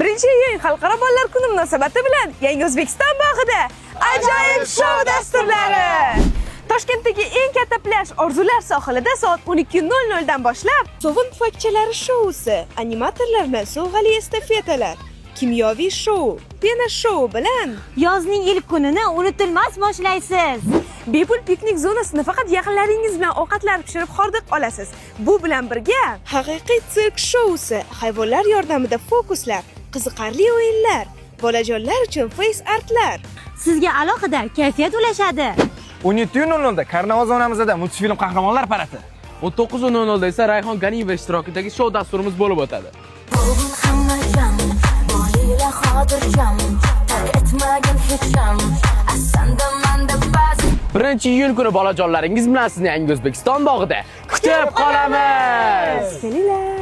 1-iyun Xalqaro bolalar kuni munosabati bilan Yangi O'zbekiston bog'ida ajoyib shou dasturlari. Toshkentdagi eng katta plyaj Orzular sohilida soat 12:00 dan boshlab sovun pufakchalari shousi, animatorlarni sovg'ali estafetalar, kimyoviy shou, pena shou bilan Yozning ilk kunini unutilmas boshlaysiz. bepul piknik zonasida faqat yaqinlaringiz bilan ovqatlar pishirib hordiq olasiz. Bu bilan birga haqiqiy sirk shousi, hayvonlar yordamida fokuslar, qiziqarli o'yinlar, bolajonlar uchun face artlar. Sizga alohida kayfiyat ulashadi. 17:00da Karnaval zonamizda multfilm qahramonlar paradi. 19:00da esa Rayhon Ganiyeva ishtirokidagi shou dasturimiz bo'lib o'tadi. Bugun hamma jam, boylar xotirjam, tark etmagin hech ham. Asanda manda ba'zi 1-iyun kuni bolajonlaringiz bilan sizni Yangi O'zbekiston bog'ida kutib qolamiz. Kelinglar.